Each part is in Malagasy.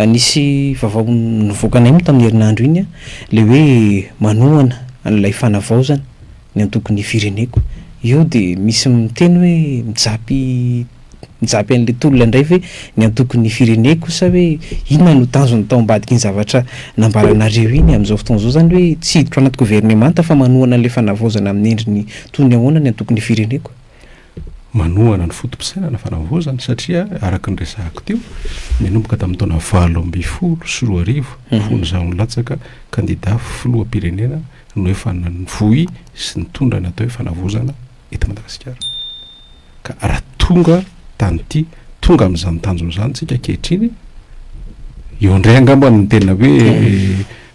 nisy vavao nivoakanay moa tamin'ny herinandro iny a le hoe manohana an'ilay fanavaozana ny antokony fireneko io de misy miteny hoe mijapy an'le tolona indray hoe ny antokony fireneko sa hoe inona no tanjony tao ambadiky ny zavatra nambaranareo iny amin'izao fotoana zao zany hoe tsy hiditra anaty gouvernemanta fa manohana an'le fanavaozana amin'ny endriny toy ny ahoana ny antokony fireneko manohana ny fotom-pisainana fanavaozana satria araka ny resahako teo menomboka tamin'ny taona 2014 fony zaho nilatsaka kandida filoham-pirenena no efa navohy sy nitondra ny atao hoe fanavaozana eto Madagasikara ka raha tonga tany ity tonga amin'izany tanjon'izany tsika kehitriny eo indray angamba ny tena hoe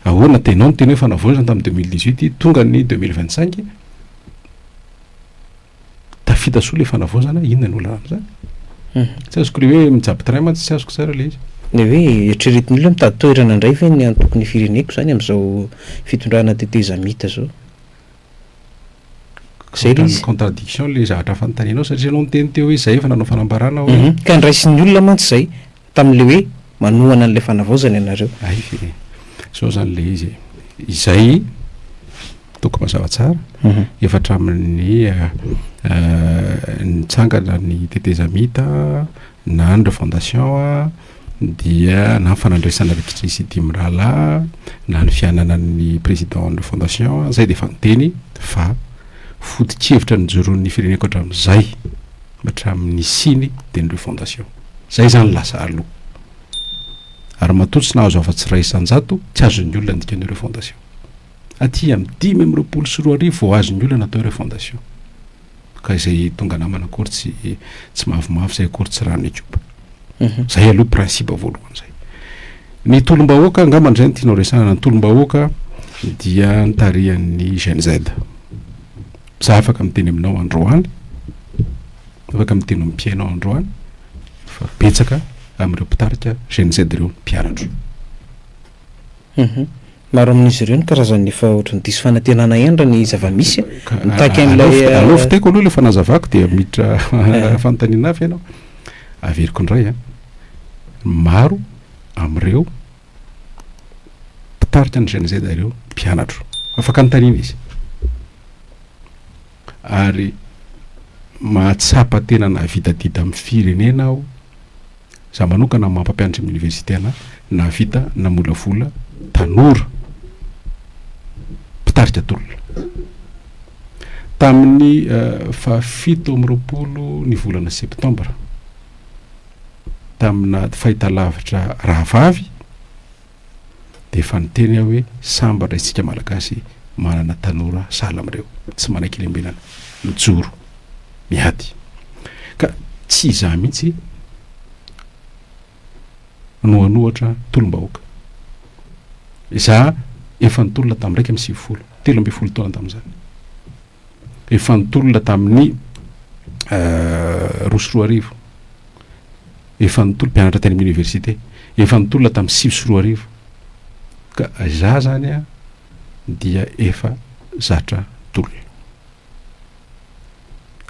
ahoana tenao ny tena hoe fanavaozana tamin'ny 2018 tonga ny 2025 tafita soa le fanavaozana inona ny olana amin'izany tsy azoko le hoe mijapy tray mantsy tsy azoko tsara le izy le hoe eritreretin'ny olona mitady toerana indray ve ny antokony fireneko zany amin'izao fitondrana tetezamita zao zay le izy contradiction le zavatra fanontanianao satria anao niteny teo hoe zay efa nanao fanambarana hoe ka ndraisin'ny olona mantsy zay tamin'le hoe manohana an'le fanavaozana ianareo ay zao zany le izy izay toko mazava tsara efatra amin'ny nitsangana ny tetezamita na ny fondation dia na fanandraisana électricité mirala na ny fianana ny président de fondation zay de efa niteny fa foto-kevitra ny joron'ny fireneko hatramin'izay hatramin'ny siny de ny fondation zay zany lasa aloha ary matoa tsy nahazo afa-tsy ray isan-jato tsy azon'ny olona ndika ny fondation aty amin'ny 10 vao azon'ny olona natao ireo fondation ka izay tonga namana akory tsy mavomavo zay akory tsy rano ekopa zay aloha principe voalohany zay ny tolom-bahoaka angamba ndray ny tianao resana ny tolom-bahoaka dia nitarihan'ny GNZ za afaka miteny aminao androany afaka miteny amin'ny mpiainao androany fa betsaka amin'ireo mpitarika GNZ ireo mpianatro maro amin'izy ireo ny karazany efa ohatrany diso fanantenana ihany raha ny zava-misy mitaky an'ilay aloha fitaiko aloha le fanazavako dia miditra fanontaniana avy ianao averiko indray maro amin'ireo mpitarika ny GNZ ireo mpianatro afaka notaniana izy ary mahatsapa tena nahavitadita amin'ny firenena aho za manokana mampampianatra amin'ny université ana nahavita namolavola tanora mpitarika tolona tamin'ny fahafito amby roapolo ny volana septambra tamina fahitalavitra rahavavy de efa niteny aho hoe sambatra isika malagasy manana tanora sala amin'ireo tsy manan-kilembelana mijoro miady ka tsy izaho mihitsy nohanohatra tolom-bahoaka za efa nitolona tamin'ndraiky amin'ny 7 telo amby folo taona tamin'izany efa nitolona tamin'ny 2 efa nitolo mpianatra tany amin'ny université efa nitolona tamin'ny 6 ka za zany a dia efa zatra tolona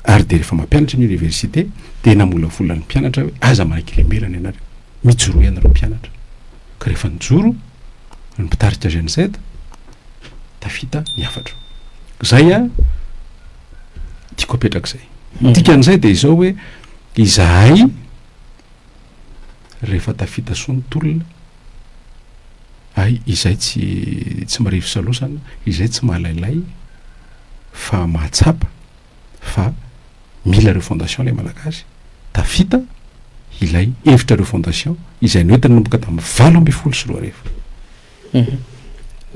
ary de rehefa mampianatra amin'ny université de namolavola ny mpianatra hoe aza manan-kilembelana ianareo mijoro ianareo mpianatra ka rehefa nijoro ny mpitarika GNZ tafita ny afatra zay a tiako apetrak'izay dikan'izay de izao hoe izahay rehefa tafita soa ny tolona ay izay tsy marivo salosana izay tsy mahalailay fa mahatsapa fa mila reo fondation lay malagasy tafita ilay hevitra reo fondation izay noentiny nomboka tamin'ny 20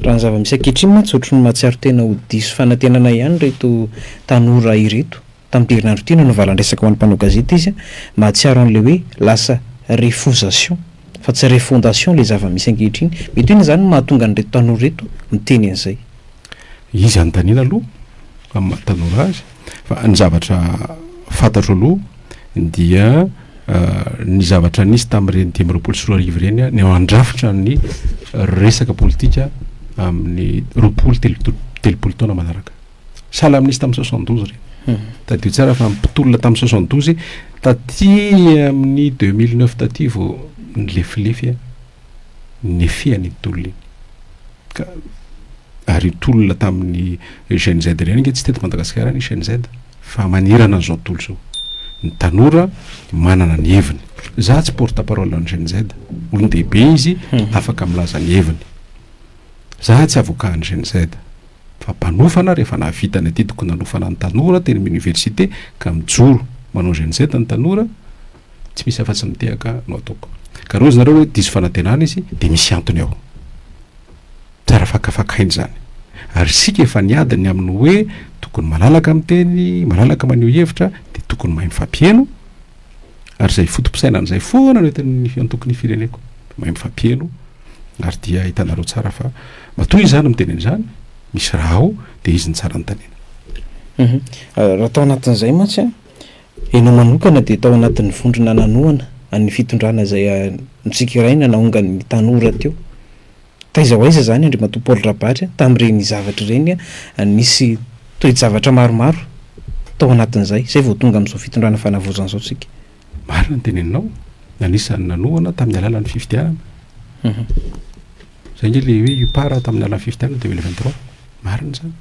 raha ny zava-misy ankehitriny mantsy ohatry ny mahatsiaro tena ho diso fanantenana ihany reto tanora ireto tamin'ny herinandro ity no valan-dresaka ho an'ny mpanao gazety izy mahatsiaro an'le hoe lasa refondation fa tsy refondation le zava-misy ankehitriny mety hoe zany mahatonga nyreto tanora reto miteny an'izay izy anontaniana aloha amin'ny mahatanora azy fa ny zavatra fantatro aloha dia ny zavatra nisy tamin'ireny 20 ireny ny ao andrafitra ny resaka politika amin'ny 20 taona manaraka sahala amin'nisy tamin'ny 72 reny tadio tsara fa mpitolona tamin'ny 72 taty amin'ny 2009 taty vao nylefilefy ny feany tolony ka ary tolona tamin'ny GNZ reny nge tsy teto Madagasikara ny GNZ fa manirana an'izao tolo zao ny tanora manana ny heviny za tsy porte-parole ny GNZ olon-dehibe izy afaka milaza ny heviny za tsy avocat ny GNZ fa mpanofana rehefa nahavita ny aty tokony nanofana ny tanora teny amin'ny université ka mijoro manao GNZ ny tanora tsy misy afa-tsy mitehaka no ataoko ka rozy nareo hoe diso fanantenana izy de misy antony ao tsara fakafakainy zany ary sika efa niadiny amin'ny hoe tokony malalaka miteny malalaka maneho hevitra de tokony mahay mifampieno ary zay fotom-pisainan'izay foana no entin'ny antokony fireneko mahay mifampieno ary dia hitanareo tsara fa matoy zany miteny an'izany misy raha ao de izy ny tsara ny tanena raha tao anatin'izay mantsy enao manokana de tao anatin'ny vondrona nanoana amin'ny fitondrana zay nitsikiraina naonga ny tanora teo taiza hoaiza zany Andriamatoa Paul Rabatra tamin'ireny zavatra ireny nisy toe-javatra maromaro tao anatin'izay zay vao tonga amin'izao fitondrana fanavozana zao tsika marina ny teneninao anisany nanoana tamin'ny alalan'ny fifidianana zay nge le hoe upara tamin'ny alalan'ny fifidianana 2023 marina zany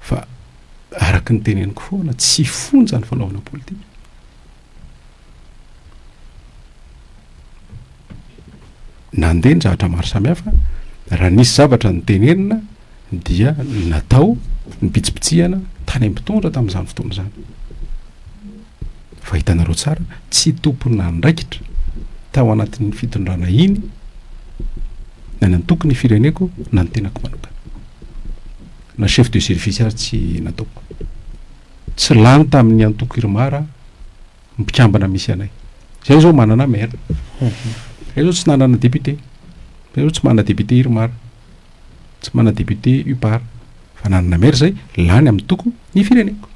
fa araky ny teneniko foana tsy fonja ny fanaovana politika nandeha ny zavatra maro samihafa raha nisy zavatra ny tenenina dia natao ny pitsipitsihana tany am-pitondra tamin'izany fotoana zany fa hitanareo tsara tsy tompona ndraikitra tao anatin'ny fitondrana iny na ny antokony fireneko na ny tenako manokana na chef de service ary tsy nataoko tsy lany tamin'ny antoko iromara mpikambana misy anay zay zao manana maire zay zao tsy nanana député zay zao tsy manana député iromara tsy manana député upar fa nanana maire zay lany amin'ny toko ny fireneko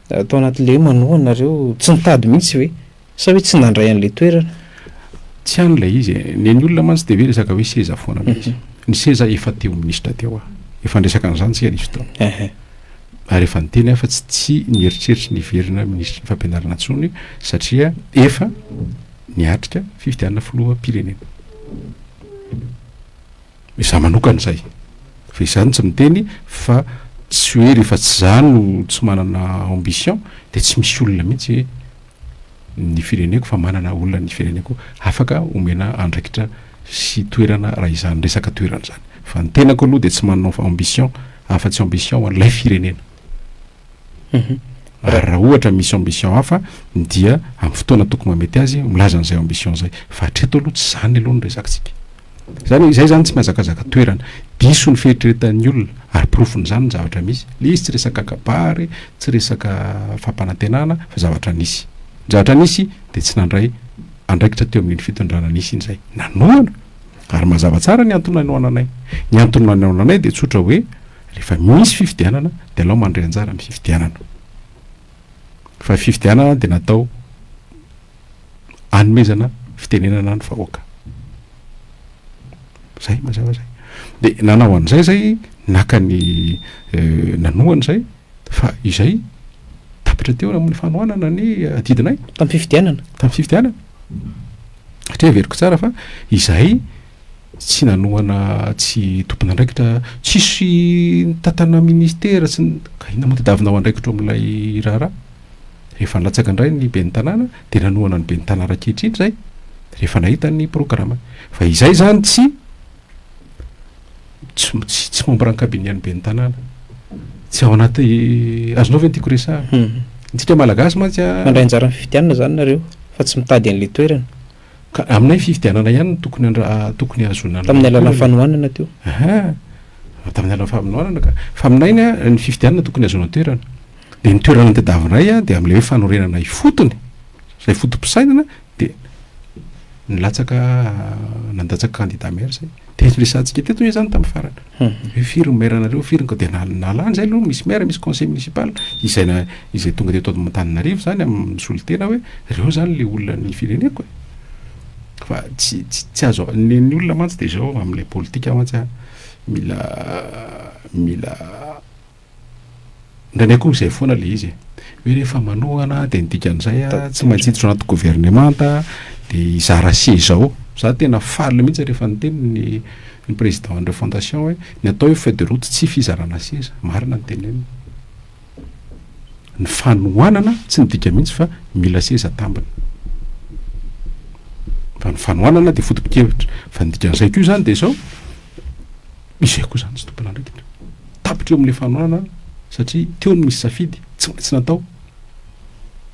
atao anatin'le manohanareo tsy nitady mihitsy hoe sa hoe tsy nandray an'le toerana tsy an'ilay izy ny olona mantsy de ve resaka hoe seza foana mihitsy ny seza efa teo ministra teo efa ndresaka an'izany tsika nisy tao ary efa nyteny fa tsy nieritreritra ny verina ministra ny fampianarana antsony satria efa niatrika fifidianana filoham-pirenena iza manokana zay fa izany tsy miteny fa tsy hoe rehefa tsy zany no tsy manana ambition de tsy misy olona mihitsy ny fireneko fa manana olona ny fireneko afaka omena andraikitra sy toerana raha izany resaka toerana zany fa ny tenako aloha de tsy manana ambition afa-tsy ambition an'ilay firenena raha ohatra misy ambition hafa dia amin'ny fotoana tokony mamety azy milaza an'izay ambition zay fa hatreto aloha tsy zany aloha ny resakatsika zany zay zany tsy mahazakazaka toerana diso ny feritreretan'ny olona ary profony zany ny zavatra misy le izy tsy resaka kabary tsy resaka fampanantenana fa zavatra nisy zavatra nisy de tsy nandray andraikitra teo amin'ny fitondrana nisy iny zay nanoana ary mazava tsara ny antony nanoananay ny antony nanoananay de tsotra hoe rehefa misy fifidianana de alao mandray anjara amin'ny fifidianana fa fifidianana de natao anomezana fitenenana ny vahoaka zay mazava zay de nanao an'izay zay naka ny nanoana zay fa izay tapitra teo amin'ny fanoanana ny adidinay tamin'ny fifidianana satria veriko tsara fa izay tsy nanoana tsy tompona andraikitra tsisy tantana ministera tsy ka ina moa tadavinao andraikitra amin'ilay raharaha rehefa nilatsaka indray ny be ny tanàna de nanoana ny be ny tanàna kehitrindry zay rehefa nahita ny programma fa izay zany tsy membre cabinet ny be ny tanàna tsy ao anaty azonao ve tiako resa ntsika malagasy mantsy mandray anjara ny fifidianana zany nareo fa tsy mitady an'le toerana ka aminay fifidianana ihany tokony tokony azona tamin'ny alalan'ny fanohanana teo tamin'ny alalan'ny fanohanana ka fa aminay ny fifidianana tokony azona toerana de ny toerana nytadavinay de am'le hoe fanorenana ifotony zay fotom-pisainana de nilatsaka nandatsaka candidat maire zay de resantsika teto hoe zany tamin'ny farana hoe firy ny maire nareo firy de nalany zay aloha misy maire misy conseil municipal izay tonga de eto Antananarivo zany amin'ny solitena hoe reo zany le olona ny fireneko fa tsy azo ny olona mantsy de zao amin'ilay politika mantsy mila ndrany koa izay foana le izy hoe rehefa manohana de ny dikan'izay tsy maintsy hiditra anaty gouvernemanta de izara se zao za tena faly mihitsy rehefa nyteny ny président de fondation hoe ny atao hoe feuille de route tsy fizarana seza marina ny teneny ny fanohanana tsy nidika mihitsy fa mila seza tambiny fa ny fanohanana de fotompikevitra fa nidika an'izay koa zany de zao izay koa zany tsy tompona ndraikitra tapitra eo amin'le fanohanana satria teo ny misy safidy tsy maintsy natao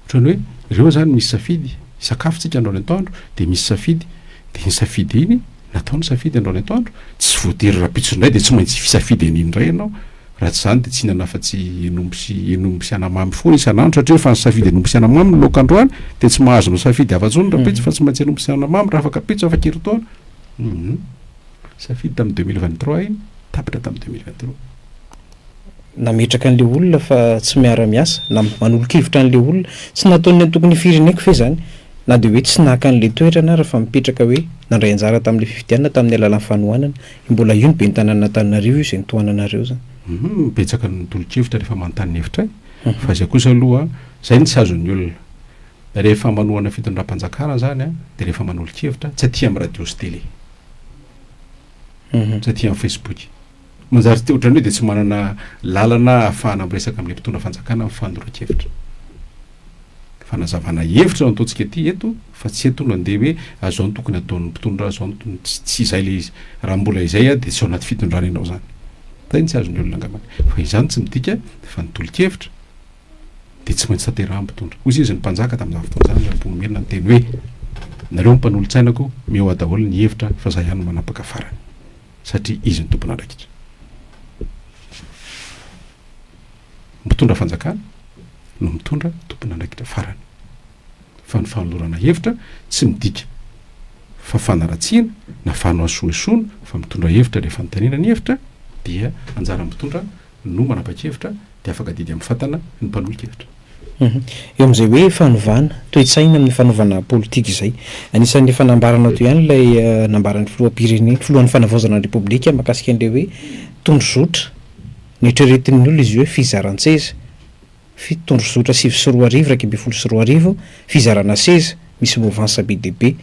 ohatrany hoe ireo zany misy safidy sakafotsika andro ny atoandro de misy safidy de ny safidy iny natao ny safidy andro ny atoandro tsy voatery rapitsondray de tsy maintsy fisafidy an'iny ndray ianao raha tsy zany de tsy hinana afa-tsy enombo sy anamamy foana isan'andro satria fa ny safidy enombo sy anamamy ny lokandroany de tsy mahazo ny safidy afa-tsony rapitsy fa tsy maintsy enombo sy anamamy raha afaka pitso afa-kery taona safidy tamin'ny 2023 iny tapitra tamin'ny 2023 nametraka an'le olona fa tsy miara-miasa na manolo-kevitra an'le olona tsy nataony tokony fireneko fe zany na de hoe tsy nahaka an'le toerana raha fa mipetraka hoe nandray anjara tamin'le fifidianana tamin'ny alalan'ny fanohanana mbola io ny be nytanana Antananarivo io zay nitohananareo zany mipetsaka ny tolo-kevitra rehefa manontany hevitra fa zay kosa aloha zay ny tsy azon'ny olona rehefa manohana fitondram-panjakana zany de rehefa manolo-kevitra tsy aty amin'ny radio sy télé tsy aty amin'ny Facebook manjary te ohatrany hoe de tsy manana lalana ahafahana miresaka amin'le mpitondra fanjakana mifandoro-kevitra fanazavana hevitra no ataontsika aty eto fa tsy eto no andeha hoe azao ny tokony ataon'ny mpitondra zao tsy izay le raha mbola izay de tsy ao anaty fitondrana ianao zany zay tsy azon'ny olona angamany fa izany tsy midika fa nitolo-kevitra de tsy maintsy tanteraha mpitondra ozy izy ny mpanjaka tamin'izany fotoana zany rahamponomelona ny teny hoe nareo mpanolo-tsainako meo daholo ny hevitra fa za ihany manapaka farany satria izy ny tompona andraikitra mitondra fanjakana no mitondra tompona andraikitra farany fa ny fanolorana hevitra tsy midika fa fanaratsiana na fanoasoasoana fa mitondra hevitra rehefa nitanina ny hevitra dia anjara mitondra no manapa-kevitra de afaka didy amin'ny fatana ny mpanolo-kevitra eo am'izay hoe fanovana toe-tsaina amin'ny fanaovana politika izay anisan'ny fanambarana to ihany ilay nambaran'ny filoam-pirenena filohan'ny fanavaozana ny repoblika makasika an'le hoe tondrozotra netreretin'ny olona izy hoe fizaran-tseza tondrozotra 9 raika amby 10 fizarana seza misy mouvance be deaibe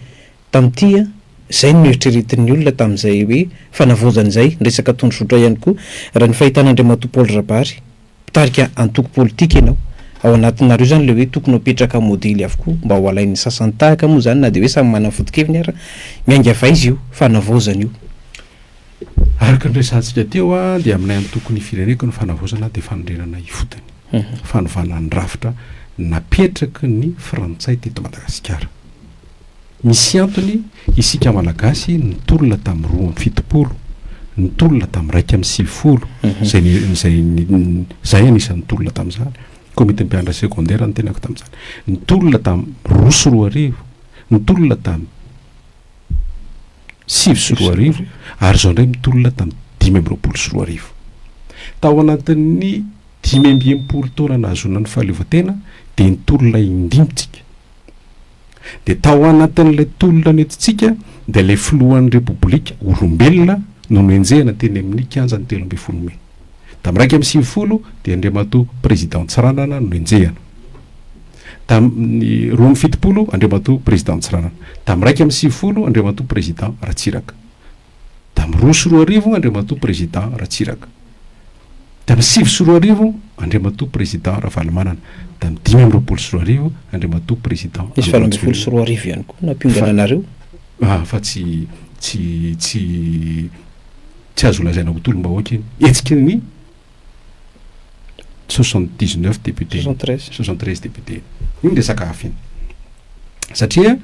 tamin'ity zay no eritreretin'ny olona tamin'izay hoe fanavaozan'izay resaka tondrozotra ihany koa raha ny fahitan'Andriamatoa Paul Rabary mpitarika antoko politika ianao ao anatinareo zany le hoe tokony apetraka modely avokoa mba ho alain'ny sasany tahaka moa zany na de hoe samy manana fotokeviny ara miainga fa izy io fanavaozana io araka ny resantsika teo de aminay antokony fireneko ny fanavaozana de fanondrenana ifotany fanovana ny rafitra napetraka ny frantsay teto Madagasikara misy antony isika malagasy nitolona tamin'ny 2 nitolona tamin'ny 1 zay anisan'ny tolona tamin'izany komite mpianatra secondaire ny tenako tamin'izany nitolona tamin'ny 2 nitolona tamin'ny 7 ary zao ndray mitolona tamin'ny 5 tao anatin'ny 5 taona nahazonana ny fahaleovantena de nitolona indimitsika de tao anatin'ilay tolona nentsika de lay filohan'ny repoblika olombelona no noenjehana teny amin'ny kianjany 13 May tamin'ny 1 de Andriamatoa président Tsiranana no enjehana tamin'ny 27 Andriamatoa président Tsiranana tamin'ny 1 Andriamatoa président Ratsiraka tamin'ny 2 Andriamatoa président Ratsiraka tamin'ny 7 Andriamatoa président Ravalomanana tamin'ny 5 Andriamatoa président izy 12 ihany koa nampingana anareo fa tsy azo lazaina ho tolom-bahoaka iny etsika ny 79 député 73 député iny resaka hafa iny satria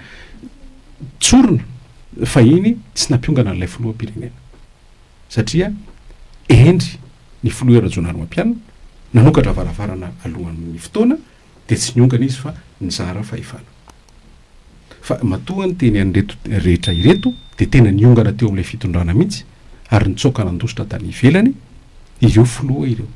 tsorona fa iny tsy nampiongana n'ilay filoham-pirenena satria endry ny filoha Rajonary Mampianina nanokatra varavarana alohan'ny fotoana de tsy niongana izy fa nizara fahefana fa matoa ny teny an'reto rehetra ireto de tena niongana teo amin'ilay fitondrana mihitsy ary nitsoka nandositra tany ivelany ireo filoha ireo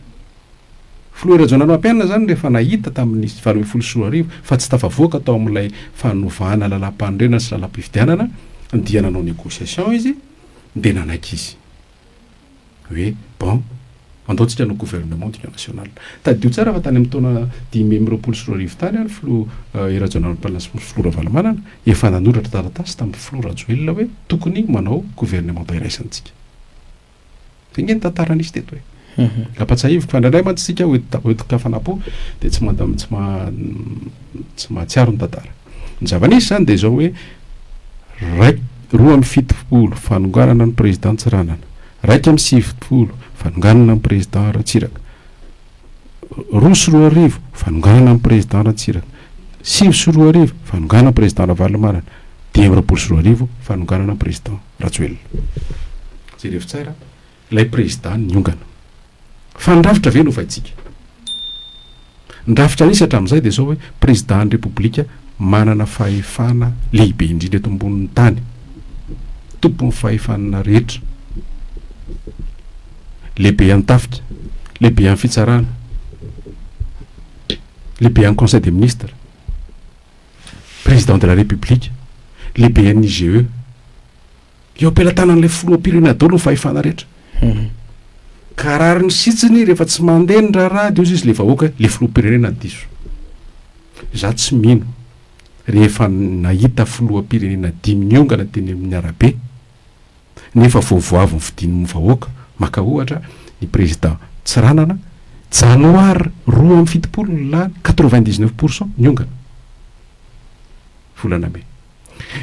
filoha Rajonary Mampianina zany rehefa nahita tamin'ny 24 fa tsy tafavoaka tao amin'ilay fanovana lalam-pandrena sy lalam-pifidianana dia nanao négociation izy de nanaiky izy hoe bon andaontsika no gouvernement d'union nationale tadio tsara fa tany amin'ny taona 5 tany any Flora Valomanana efa nanoratra taratasy tamin'ny Flora Joel hoe tokony manao gouvernement bairaisantsika zegny ny tantara nisy teto hoe apatsahiviko fandrandray mantsika oetika fanapo de tsy mahatsiaro ny tantara ny zava-nisy zany de zao hoe roa amby fitopolo fanonganana ny président Tsiranana, raika amby sivifolo fanonganana ny président Ratsiraka, roa sy roa arivo fanonganana ny président Ratsiraka, sivy sy roa arivo fanonganana ny président Ravalomanana, 10 sy roa arivo fanonganana ny président Rajoelina. Jereo tsara ilay président niongana fa nyrafitra ve no faitsika nyrafitra nisy hatramin'izay de zao hoe président ny république manana fahefana lehibe indrindra eto ambonin'ny tany, tompon'ny fahefanana rehetra, lehibe amin'ny tafika, lehibe amin'ny fitsarana, lehibe amin'ny conseil des ministres, président de la république, lehibe amin'ny IGE, eo ampelantanan'ilay filoham-pirenena daholo ny fahefana rehetra. Ka raha ny sitsiny rehefa tsy mandeha ny raha de izy le vahoaka le filoham-pirenena diso. Za tsy mino rehefa nahita filoham-pirenena 5 niongana teny amin'ny arabe nefa voavoavo ny fidin'ny vahoaka, maka ohatra ny président Tsiranana janoary 2.7 lany 99% niongana volana Mai.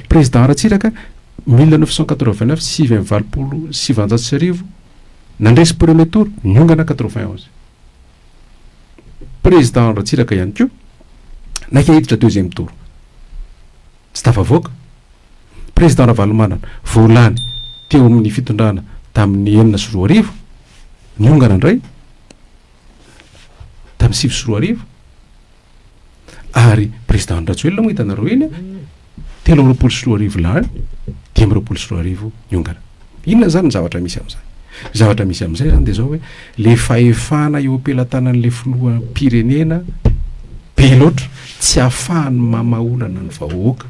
Président Ratsiraka 1989 7 nandresy premier tour niongana 91. Président Ratsiraka ihany koa nakahiditra deuxième tour tsy tafavoaka. Président Ravalomanana volany teo amin'ny fitondrana tamin'ny 9 sy 2 arivo niongana indray tamin'ny 5 sy 2 arivo, ary président Rajoelina moa hitanareo iny 13 sy 2 arivo lany 15 sy 2 arivo niongana. Inona zany ny zavatra misy amin'izay? Zavatra misy amin'izay zany de zao hoe le fahefana eo ampelantanan'le filoham-pirenena be loatra tsy ahafahany mamaolana ny vahoaka.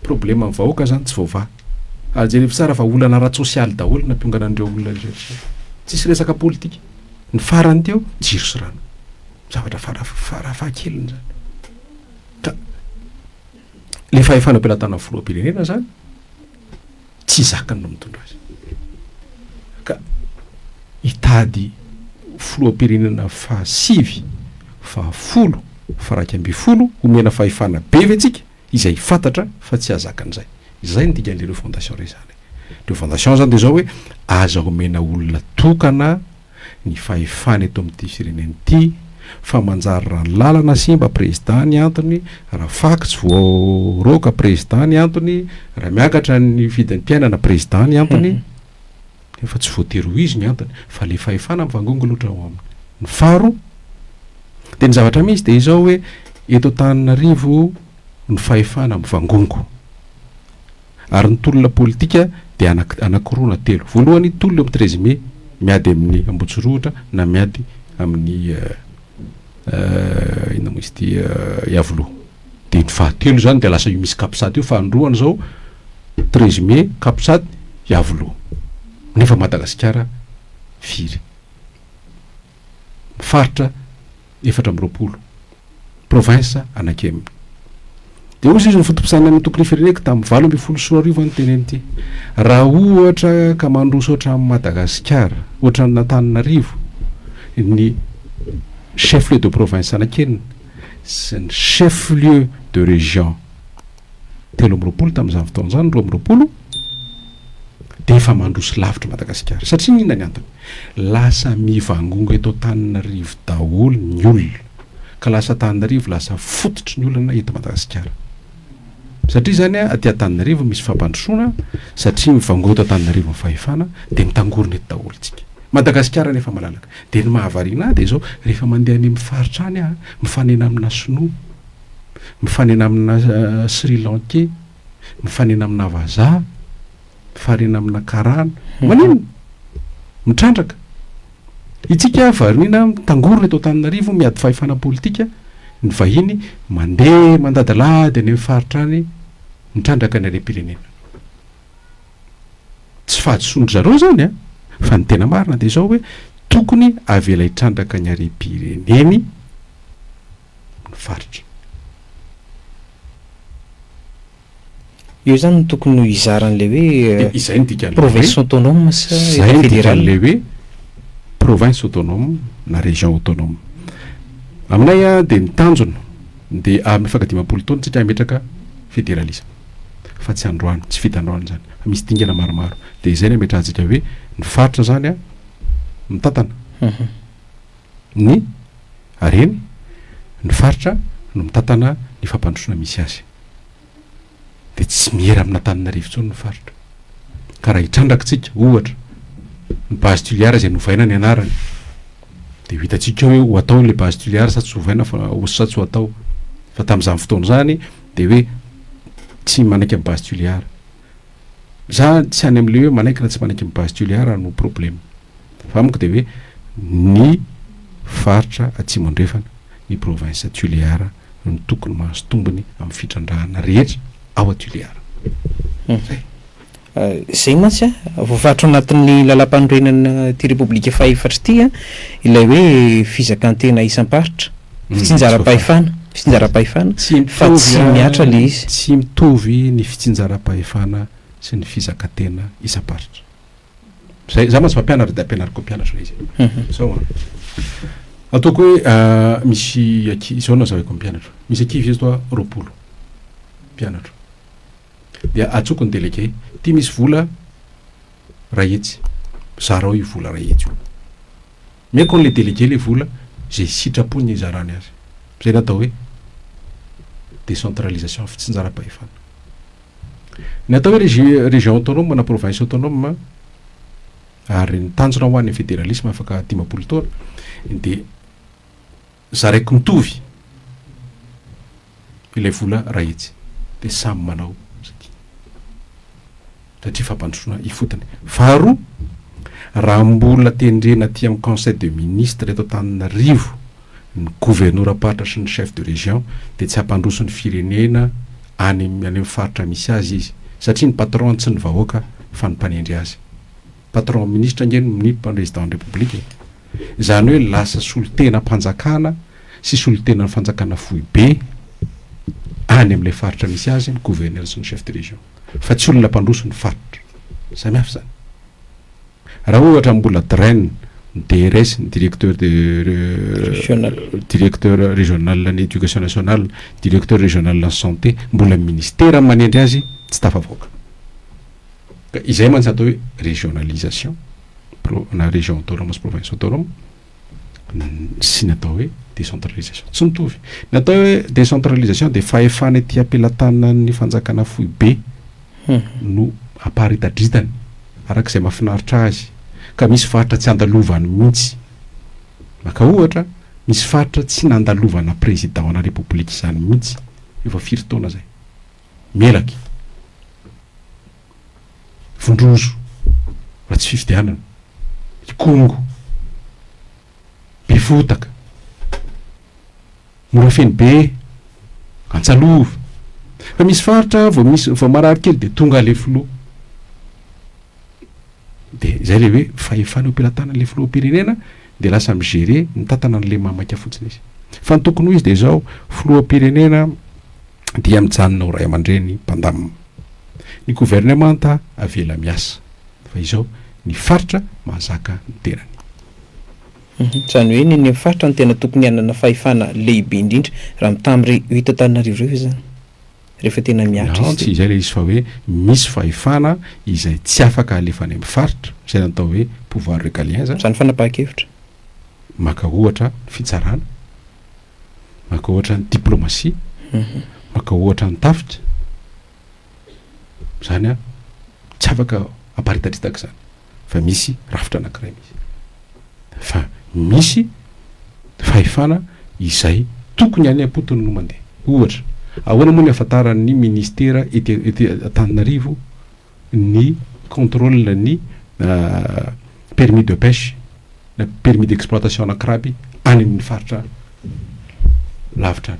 Problema amin'ny vahoaka zany tsy voavaha. Jereo tsara fa olana ara-tsosialy daholo nampiongana an'ireo olona rehetra. Tsisy resaka politika. Ny farany teo jiro sy rano. Zavatra farafahakeliny zany. Ka le fahefana ampelantanan'ny filoham-pirenena zany tsy zakany no mitondra azy. Ka hitady filoham-pirenena fahasivy, fahafolo, faraika amby folo omena fahefana be vetsika izay fantatra fa tsy azakan'izay. Izay ny dikan'ireo fondation rezany. Ireo fondation zany de zao hoe aza omena olona tokana ny fahefana eto amin'ity firenena ity fa manjary raha ny lalana simba président ny antony, raha faky tsy voaroka président ny antony, raha miakatra ny vidin'ny mpiainana président ny antony, efa tsy voatery ho izy ny antony fa le fahefana mivangongo loatra ao aminy. Ny faro de ny zavatra misy de izao hoe eto Antananarivo ny fahefana mivangongo, ary ny tolona politika de anakiroa na telo. Voalohany tolona amin'ny 13 Mai miady amin'ny Ambohitsirotra na miady amin'ny ina moa izy ty Iavoloha. De ny fahatelo zany de lasa io misy kapisady io fa androany zao 13 Mai kapisady Iavoloha. Nefa Madagasikara firy. Faritra 420 province anankeminy. De ozy izy ny fotom-pisaina ny tokony fireneko tamin'ny 20 ny teny an'ity. Raha ohatra ka mandroso oatra amin'ny Madagasikara, oatra ny Antananarivo, ny chef-lieu de province anankenina sy ny chef-lieu de région 13 tamin'izany fotoana zany 12 de efa mandroso lavitra Madagasikara. Satria inona ny antony? Lasa mivangongo eto Antananarivo daholo ny olona, ka lasa Antananarivo lasa fototry ny olona eto Madagasikara. Satria zany aty Antananarivo misy fampandrosoana, satria mivangongo eto Antananarivo ny fahefana de mitangorona eto daholo tsika. Madagasikara nefa malalaka. De ny mahavariana de zao rehefa mandeha any amin'ny faritra any mifanena amina Sinoa, mifanena amina Sri Lankais, mifanena amina Vazaha, mifanena amina Karana, manino mitrandraka. Itsika varina mitangorona eto Antananarivo miady fahefana politika, ny vahiny mandeha mandadalady any amin'ny faritra any mitrandraka ny harem-pirenena. Tsy fahadisoandry zareo zany fa ny tena marina de zao hoe tokony avela hitrandraka ny harem-pireneny ny faritra. io zany no tokony ho izaran'le hoe izay nydika province autonome sa zay état ndika fédéral. le hoe province autonome na région autonome. Aminay a de nitanjona de mifankadimapolo taona satria ametraka fédéralisme fa tsy androany tsy vita androany zany misy dingana maromaro de izay ny ametrahantsika hoe ny faritra zany a mitantana ny areny ny faritra no mitantana ny fampandrosoana misy azy de tsy miera amina tanina rivotsony ny faritra ka raha hitrandrakintsika ohatra ny base tuliara zay novaina ny anarany de ho hitantsika hoe ho atao le base tuliara sa tsy hovaina fa sa tsy ho atao fa tam'izany fotoana zany de hoe tsy manaiky amin'ny base tuliara za tsy any am'le hoe manaiky na tsy manaiky amin'ny base tuliara no problème fa amiko de hoe ny faritra atsimo andrefana ny province tuliara no tokony mahazo tombony amin'ny fitrandrahana rehetra ao atuliara. Zay mantsy a voafaritra anatin'ny lalam-panorenana ty repoblika faefatra ty a ilay hoe fizakantena isam-paritra fitsinjaram-pahefana fitsinjaram-pahefana fa tsy miatra le izy tsy mitovy ny fitsinjaram-pahefana sy ny fizakantena isam-paritra. Zay za mantsy mampianatra de ampianariko mpianatra izy sao ataoko hoe misy zao na zavako mpianatra misy akivy izy toa roapolo mpianatra de atsoko ny délégué ty misy vola rahetsy zarao io vola rahetsy io meko n'le délégué le vola zay sitrapony zarany azy zay natao hoe décentralisation fitsinjaram-pahefana. Ny atao hoe région autonome na province autonome ary ny tanjona ho an'ny fédéralisme afaka dimapolo taona de zaraiky mitovy ilay vola rahetsy de samy manao satria fampandrosoana ifotony. Faharoa raha mbola tendrena ty amin'ny conseil de ministre eto Antananarivo ny gouverneur apatra sy ny chef de région de tsy hampandroso ny firenena any amin'ny faritra misy azy izy satria ny patron tsy ny vahoaka fa ny mpanendry azy. Patron ministre ngeny ny président de république zany hoe lasa solotena mpanjakana sy solotena ny fanjakana fohy be any amin'ilay faritra misy azy ny gouverneur sy ny chef de région fa tsy olona mpandroso ny faritra samihafa zany. Raha ohatra mbola draine ny DRS ny directeur régional ny éducation nationale directeur régional la santé mbola ministère manendry azy tsy tafavoaka. Izay mantsy atao hoe régionalisation na région autonome sy province autonome sy ny atao hoe décentralisation tsy mitovy. Ny atao hoe décentralisation de fahefana ety ampelantanan'ny fanjakana fohy be no aparitadritany arak'izay mahafinaritra azy ka misy faritra tsy andalovany mihitsy maka ohatra misy faritra tsy nandalovana président na république zany mihitsy efa firy taona zay melaky Vondrozo raha tsy fifidianana Kongo Befotaka Morafeny be Antsalova fa misy faritra vao marary kely de tonga le filoha de zay le hoe fahefana eo ampelantanana le filoham-pirenena de lasa migérer ny tantana an'le mamaka fotsiny izy fa ny tokony ho izy de zao filoham-pirenena dia mijanona ho ray aman-dreny mpandamina ny gouvernementa avela miasa fa izao ny faritra mahazaka ny terany. Zany hoe ny faritra ny tena tokony hanana fahefana lehibe indrindra raha mitamby hita Antananarivo ireo zany rehefa tena miatra izy izay le izy fa hoe misy fahefana izay tsy afaka alefany amin'ny faritra zay natao hoe pouvoir régalien zany fanapahan-kevitra maka ohatra fitsarana maka ohatra ny diplomatie maka ohatra ny tafitra zany a tsy afaka aparitadritaka zany fa misy rafitra anankiray misy fa misy fahefana izay tokony any ampotony no mandeha ohatra ahoana moa ny ahafantaran'ny ministère ety Antananarivo ny contrôle ny permis de pêche na permis d'exploitation na crabe any amin'ny faritra lavitra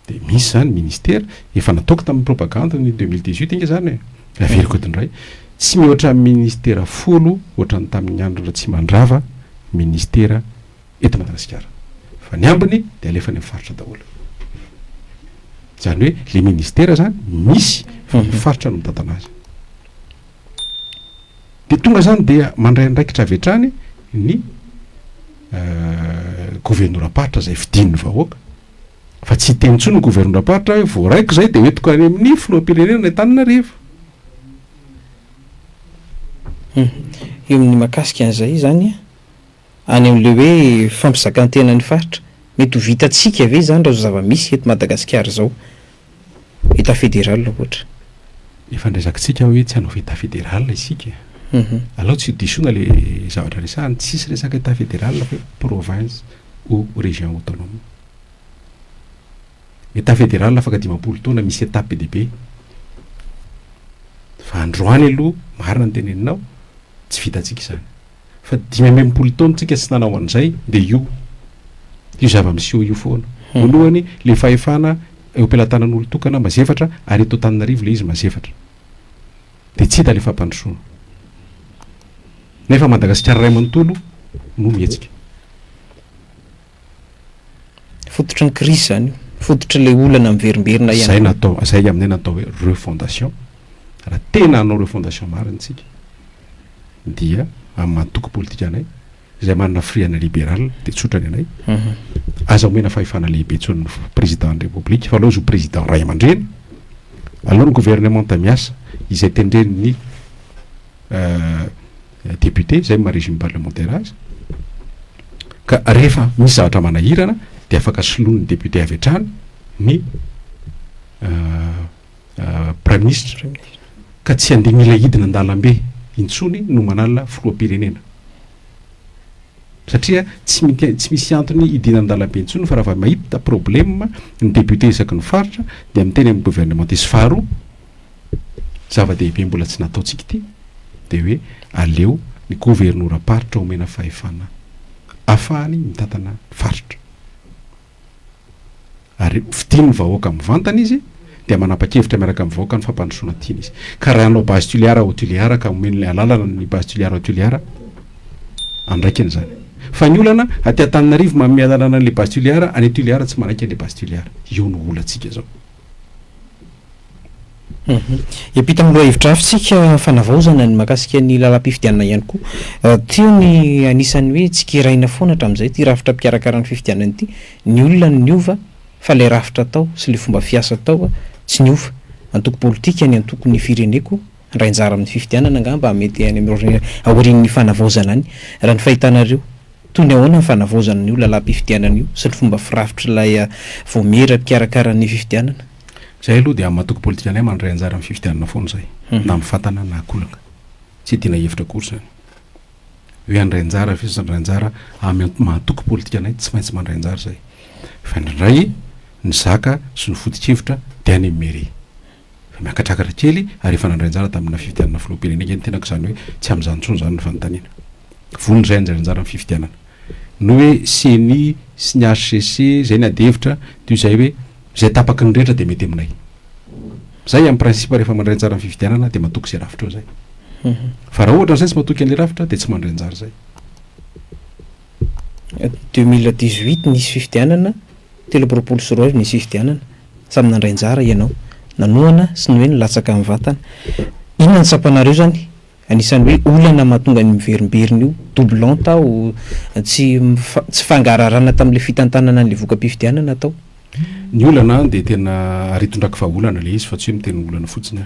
de misy zany ministère efa nataoko tamin'ny propagande ny 2018 inga zany averiko eto indray tsy mihoatra ministera folo ohatrany tamin'ny andro tsy mandrava ministera eto Madagasikara fa ny ambiny de alefa ny faritra daholo zany hoe le ministera zany misy fa mifaritra no mitantana azy de tonga zany dia mandray andraikitra avy hatrany ny gouverneur-paritra zay fidininy vahoaka fa tsy teny intsony ny gouverneur-paritra hoe voaraiko zay de hoentiko any amin'ny filoham-pirenena ny Antananarivo. Eo amin'ny makasika an'izay zany any amin'le hoe fampizakan-tena ny faritra mety ho vitantsika ve zany raha zava-misy eto Madagasikara zao état fédéral ohatra efa ndraisakintsika hoe tsy hanao état fédéral isika alao tsy disona le zavatra resahany tsisy resaka état fédéral fa province ou région autonome. État fédéral afaka 10 taona misy étape be fa androany aloha marina ny teneninao tsy vitantsika izany fa 10 taona tsika tsy nanao an'izay de io zava-miseho io foana voalohany le fahefana eo am-pelantanan'olo tokana mazefatra ary eto Antananarivo le izy mazefatra de tsy hita le fampandrosoana nefa Madagasikara ray manontolo no mihetsika fototry ny crise zany fototry le olana miverimberina zay natao zay aminay natao hoe refondation raha tena hanao refondation mariny tsika dia amin'ny matoky politika anay zay manana friana libéral de tsotrany anay aza omena fahefana lehibe tsony président de république fa aloha izy ho président ray aman-dreny aloha ny gouvernement tamiasa izay tendreny ny député zay ma régime parlementaire azy ka rehefa misy zavatra manahirana de afaka soloany député avy hatrany ny prime ministre ka tsy andeha mila hidina an-dalambe intsony no manala filoham-pirenena satria tsy misy antony hidina an-dalambe intsony fa raha mahita problème ny député isaky ny faritra de miteny amin'ny gouvernement izy faharoa zava-dehibe mbola tsy nataotsika ity de hoe aleo ny gouverneur-paritra omena fahefana afahany mitantana faritra ary fidiny vahoaka mivantana izy de manapa-kevitra miaraka amin'ny vahoaka ny fampandrosoana tiany izy ka raha anao base tuliara auxiliaire ka omeny le alalana ny base tuliara auxiliaire andraikiny zany fa ny olana aty Antananarivo manome alalana le base tuliara any tuliara tsy manaiky le base tuliara io no olantsika zao epita amin'ireo hevitra fanavaozana ny makasika ny lalam-pifidianana ihany koa teo ny anisan'ny hoe tsy kiraina foana hatramin'izay ty rafitra mpiarakarany fifidianana ity ny olona ny niova fa le rafitra tao sy le fomba fiasa tao tsy niova antoko politika ny antoko ny fireneko ray anjara amin'ny fifidianana angamba mety any amin'ny aorian'ny fanavaozana any raha ny fahitanareo toy ny ahoana ny fanavaozana ny io lalam-pifidianana io sy ny fomba firafitra ilay voamera mpiarakarany fifidianana zay aloha de amin'ny matoko politika anay mandray anjara amin'ny fifidianana foana zay na mifantana na akolaka tsy tiana hevitra kory zany hoe andray anjara fisy andray anjara amin'ny matoko politika anay tsy maintsy mandray anjara zay fa indray ny zaka sy ny foto-kevitra de any amin'ny mairie fa miakatrakatra kely ary efa nandray anjara tamina fifidianana filoham-pirenena ny tenako zany hoe tsy amin'izany intsony zany ny fanontaniana vonony zay anjara anjara amin'ny fifidianana no hoe CENI sy ny HCC zay ny adevitra toy zay hoe zay tapaky ny rehetra de mety aminay zay amin'ny principe rehefa mandray anjara amin'ny fifidianana de matoky zay rafitra eo zay fa raha ohatra zay tsy matoky an'le rafitra de tsy mandray anjara zay 2018 nisy fifidianana 3 nisy fifidianana samy nandray anjara ianao nanoana sy ny hoe nilatsaka amin'ny vatana inona ny tsapanareo zany anisan'ny hoe olana mahatonga ny miverimberiny io doublon tao tsy fangararana tam'le fitantanana an'le voka-pifidianana tao ny olana de tena aritondraky fa olana le izy fa tsy hoe miteny olana fotsiny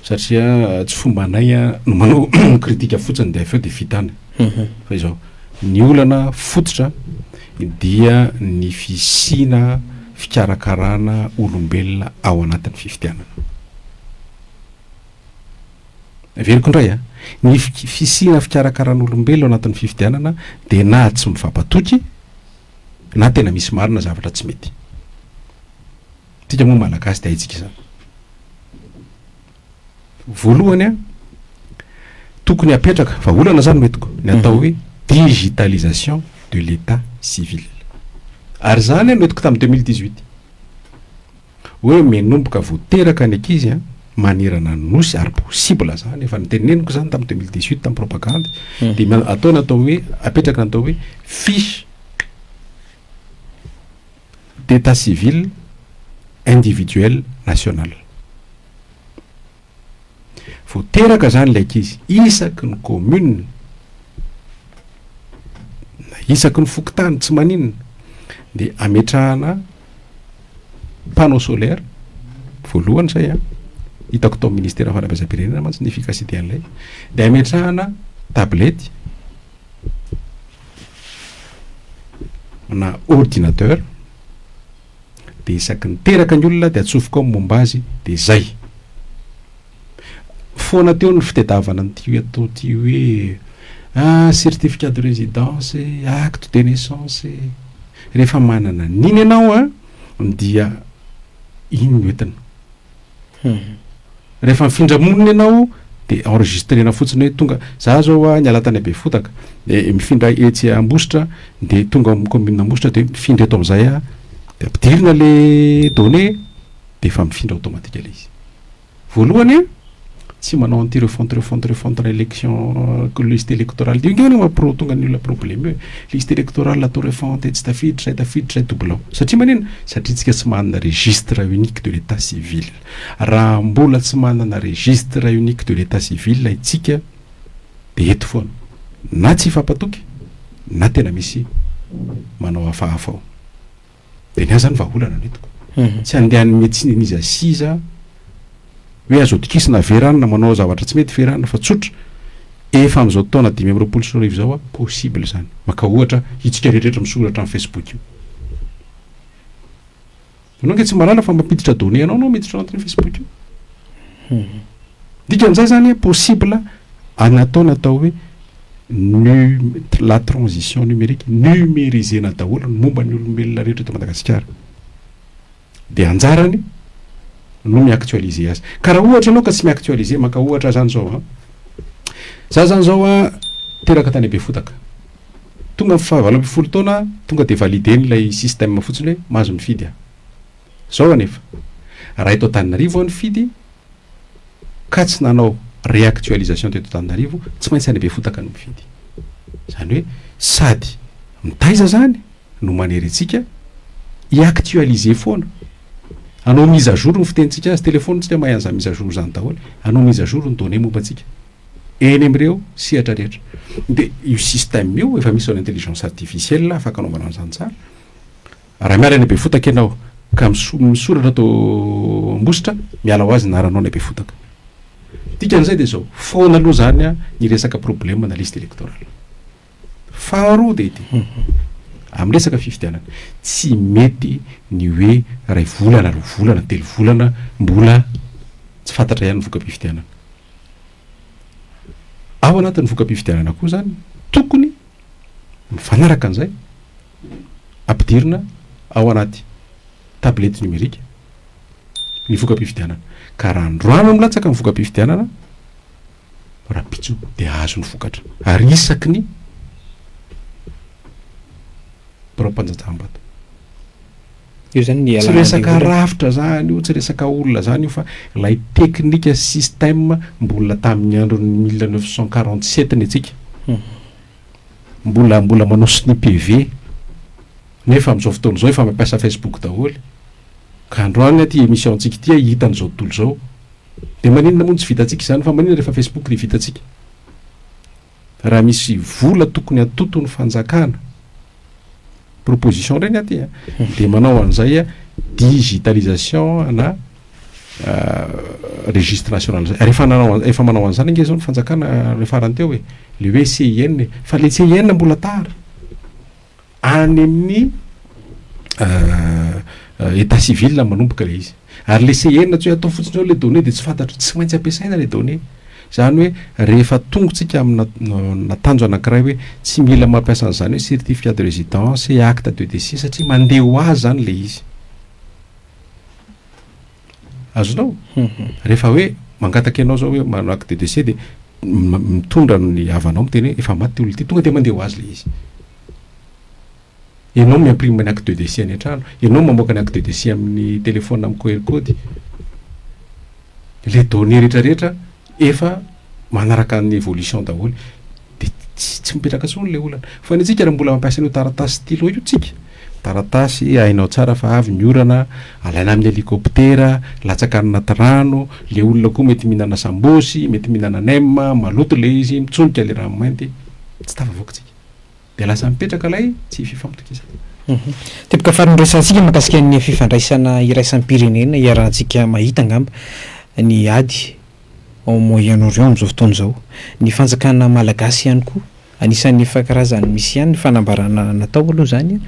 satria tsy fomba anay no manao kritika fotsiny de aveo de vitany fa izao ny olana fototra dia ny fisina fikarakarana olombelona ao anatin'ny fifidianana veriko indray ny fisina fikarakarana olombelona ao anatin'ny fifidianana de na tsy mifampatoky na tena misy marina zavatra tsy mety tika moa malagasy de haitsika izany voalohany tokony apetraka fa olana zany metiko ny atao hoe digitalisation de l'état civil ary zany noetiko tamin'ny 2018 hoe menomboka voateraka ny ankizy manerana nosy ary possible zany efa niteneniko zany tamin'ny 2018 tamin'ny propagande de ataona atao hoe apetraka natao hoe fiche d'état civil individuel national. Vo teraka zany ilay izy isaky ny commune na isaky ny fokotany tsy maninona de ametrahana panneau solaire voalohany zay hitako tao ministère fanabeazam-pirenena mantsy ny efficacité an'ilay de ametrahana tablety na ordinateur de isaky ny teraka ny olona de atsofoka ao momba azy de zay foana teo ny fitadiavana nyty atao ty hoe certificat de résidence acte de naissance rehefa manana niny ianao dia iny no entina rehefa mifindra-monina ianao de enregistrena fotsiny hoe tonga za zao ny alatany be fotaka de mifindra etsy ambositra de tonga amin'ny commune ambositra de mifindra eto am'izay de ampidirina le données de efa mifindra automatika le izy voalohany tsy manao anty refonte élection liste électorale de ingany mapro tonga ny olona problème hoe liste électorale atao refonte tsy tafiditra doublon satria manina satria tsika tsy manana registre unique de l'état civil raha mbola tsy manana registre unique de l'état civil itsika de eto foana na tsy fampatoky na tena misy manao hafahafa ao de ny azany vaholana netiko tsy andehan'ny médecine nizy asiza hoe azo tokisina veranina manao zavatra tsy mety veranina fa tsotra efa am'izao taona 5 zao possible zany maka ohatra itsika rehetrarehetra misoratra amin'ny Facebook io anao nge tsy malala fa mampiditra données anao miditra anatin'ny Facebook io dikan'izay zany possible anataony atao hoe la transition numérique numérisena daholo ny momba ny olombelona rehetra eto Madagasikara de anjarany no miactualiser azy karaha ohatra anao ka tsy miactualiser maka ohatra zany zao za zany zao teraka tany be fotaka tonga fahavalo folo taona tonga de valideny lay système fotsiny hoe mahazo mifidy zao anefa raha eto Antananarivo nifidy ka tsy nanao réactualisation teto Antananarivo tsy maintsy any be fotaka no mifidy zany hoe sady mitaiza zany no manery atsika iactualiser foana anao mise à jour ny fitentsika azy téléphone tsika mahay an'izany mise à jour zany daholo anao mise à jour ny données momba atsika eny am'ireo sihatra rehetra de io système io efa misy ao intelligence artificielle afaka anaovana an'izany tsara raha miala any be fotaka ianao ka misoratra atao ambositra miala ho azy naranao ny be fotaka dikan'izay de zao foana aloha zany ny resaka problème na liste électorale faharoa de ity amin'ny resaka fifidianana tsy mety ny hoe ray volana roa volana telo volana mbola tsy fantatra ihany ny voka-pifidianana ao anatin'ny voka-pifidianana koa zany tokony mifanaraka an'izay ampidirina ao anaty tablety numérique ny voka-pifidianana ka raha androano milatsaka ny voka-pifidianana raha pitso de azo ny vokatra ary isaky ny mpanjataham-bato io zany tsy resaka rafitra zany io tsy resaka olona zany io fa lay teknika système mbola tamin'ny andron'ny 1947 ny atsika mbola manao SNIPV nefa am'izao fotoana zao efa mampiasa Facebook daholo ka androany ty émission antsika ty hitan'izao tontolo zao de maninona moa tsy vitatsika zany fa maninona rehefa Facebook de vitatsika raha misy vola tokony atoto ny fanjakana proposition reny aty de manao an'izay digitalisation na registre national efa manao an'izany nge zao ny fanjakana le farany teo hoe le hoe CIN fa le CIN mbola tara any amin'ny état civil manomboka le izy ary le CIN tsy hoe atao fotsiny zao le données de tsy fantatra tsy maintsy ampiasaina le données zany hoe rehefa tongotsika amina natanjo anankiray hoe tsy mila mampiasa an'izany hoe certificat de résidence et acte de décès satria mandeha ho azy zany le izy azonao rehefa hoe mangataka ianao zao hoe manao acte de décès de mitondra ny havanao miteny hoe efa maty olo ty tonga de mandeha ho azy le izy ianao miimprime ny acte de décès any an-trano ianao mamoaka ny acte de décès amin'ny téléphone amin'ny QR code le donné rehetrarehetra efa manaraka ny évolution daholo de tsy mipetraka tsony le olana fa ny atsika raha mbola mampiasa an'io taratasy stylo io tsika taratasy hainao tsara fa avy ny orana alaina amin'ny hélicoptera latsaka anaty rano le olona koa mety mihinana sambosy mety mihinana nema maloto le izy mitsonika le rano mainty tsy tafavoaka tsika de lasa mipetraka lay tsy fifampitokisana. Tepika farindraisantsika makasika ny fifandraisana iraisampirenena iarahantsika mahita angamba ny ady au Moyen-Orient amin'izao fotoana izao ny fanjakana malagasy ihany koa anisan'ny fankarazany misy ihany ny fanambarana natao aloha zany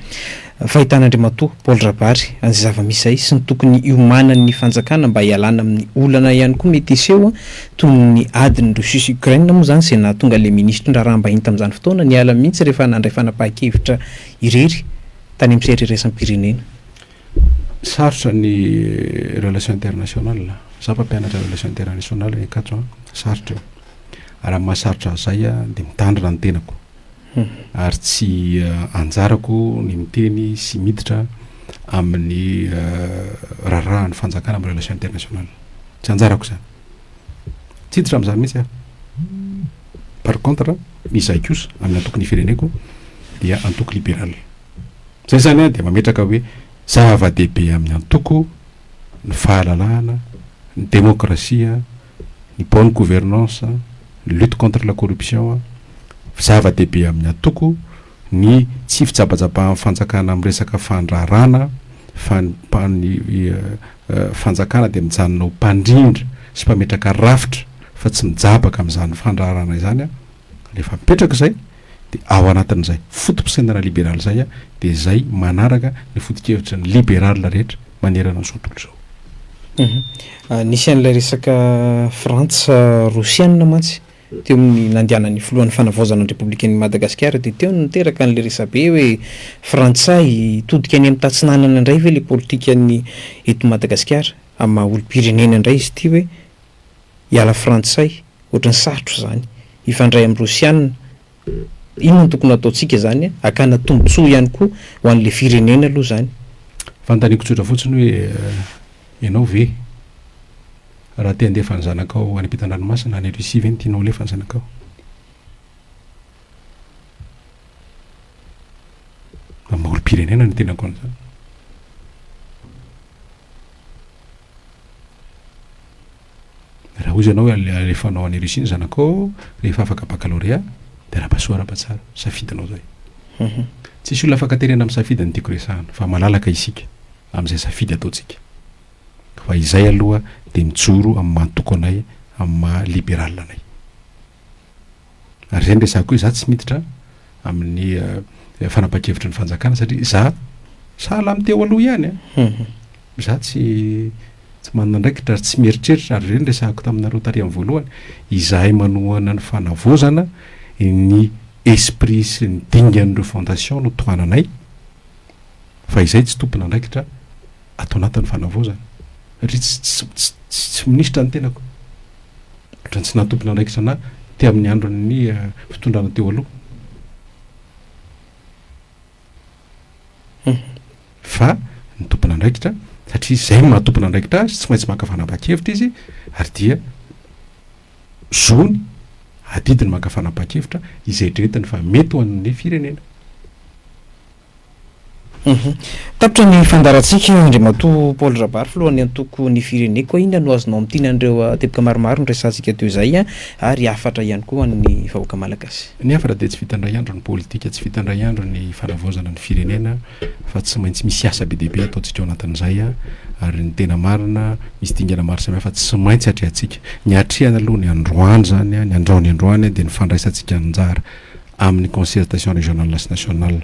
fahitan'Andriamatoa Paul Rabary an'izay zava-misy izay sy ny tokony iomanan'ny fanjakana mba hialana amin'ny olana ihany koa mety iseho toy ny adiny Russie sy Ukraine moa zany izay nahatonga le ministra Ndrarahambahiny tamin'izany fotoana niala mihitsy rehefa nandray fanapahan-kevitra irery tany amin'ny sehatry iraisam-pirenena. Sarotra ny relation internationale za mpampianatra relation internationale ekatso sarotra io raha mahasarotra zay de mitandrina ny tenako ary tsy anjarako ny miteny sy miditra amin'ny raharahan'ny fanjakana amin'ny relation internationale tsy anjarako zany tsy hiditra amin'izany mihitsy par contre izay kosa amin'ny antoko ny fireneko dia antoko libéral zay zany de mametraka hoe zava-dehibe amin'ny antoko ny fahalalahana ny démocratie ny bonne gouvernance ny lutte contre la corruption zava-dehibe amin'ny antoko ny tsy fijabajaba fanjakana amin'ny resaka fandrarana fanjakana de mijanona ho mpandrindra sy mpametraka rafitra fa tsy mijabaka amin'izany fandrarana izany rehefa mipetraka zay de ao anatin'izay fotom-pisainana libéral zay de zay manaraka ny foto-kevitra ny libéral rehetra manerana ny sontolo zao. Nisy an'ilay resaka Frantsa Rosiana mantsy teo amin'ny nandehanan'ny filohan'ny fanavaozana ny Républicaine Madagasikara de teo niteraka an'le resabe hoe Frantsay todika any amin'ny tatsinanana indray ve le politika ny eto Madagasikara amin'ny maha olo-pirenena indray izy ity hoe hiala Frantsay ohatran'ny sarotro zany ifandray amin'ny Rosiana inona tokony ataontsika zany akana tombontsoa ihany koa ho an'le firenena aloha zany. Fantaniko tsotra fotsiny hoe ianao ve raha te handefa ny zanakao any ampitan-dranomasina any Russie ve ny tianao lefa ny zanakao amin'ny olo-pirenena ny tenako an'izany raha ozy ianao alefanao any Russie ny zanakao rehefa afaka baccalauréat de raha-pasoa raha-patsara safidinao zay tsisy olona afaka terena amin'ny safidy ny tiako resahana fa malalaka isika amin'izay safidy ataontsika fa izay aloha de mijoro amin'ny mantoko anay amin'ny maha libéral anay ary zay ny resahako hoe za tsy miditra amin'ny fanapa-kevitra ny fanjakana satria za sahala miteo aloha ihany za tsy manana ndraikitra ary tsy mieritreritra ary reny resahako taminareo tary amin'ny voalohany izahay manohana ny fanavaozana ny esprit sy ny dingan'ireo fondation no tohananay fa izay tsy tompona ndraikitra atao anatin'ny fanavaozana satria tsy minisitra ny tenako ohatrany tsy nahatompona ndraikitra na te amin'ny andron'ny fitondrana teo aloha fa ny tompona ndraikitra satria zay mahatompona ndraikitra azy tsy maintsy maka fanapa-kevitra izy ary dia zony adidiny maka fanapa-kevitra izay dretiny fa mety ho an'ny firenena. Tapitra ny fandarantsika Andriamatoa Paul Rabary filohan'ny antoko ny fireneko inona no azonao amin'tinan'ireo teboka maromaro nyresantsika teo izay ary afatra ihany koa ny vahoaka malagasy. Ny afatra de tsy vitandray andro ny politika tsy vitandray andro ny fanavaozana ny firenena fa tsy maintsy misy asa be dehibe ataontsika ao anatin'izay ary ny tena marina misy dingana maro samihafa tsy maintsy atrehantsika ny atrehana aloha ny androany zany ny androany de ny fandraisantsika anjara amin'ny concertation régionale sy nationale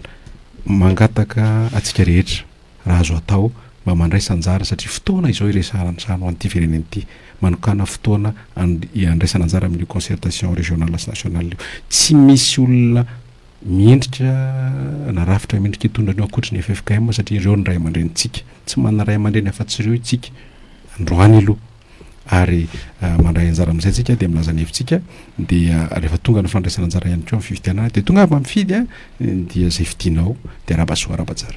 mangataka atsika rehetra raha azo atao mba mandray sanjara satria fotoana izao iresahana ny sano an'ity firenena ity manokana fotoana andraisana anjara amin'ny concertation régionale sy nationale io tsy misy olona miendrika na rafitra miendrika hitondra ny akoatry ny FFKM satria ireo ny ray aman-drenitsika tsy manana ray aman-dreny afa-tsy ireo itsika androany aloha ary mandray anjara amin'izay tsika de milaza ny hevitsika dia rehefa tonga ny fandraisana anjara ihany koa amin'ny fifidianana de tonga aby amin'ny fidy dia zay fidinao de raha-basoa raha-batsara.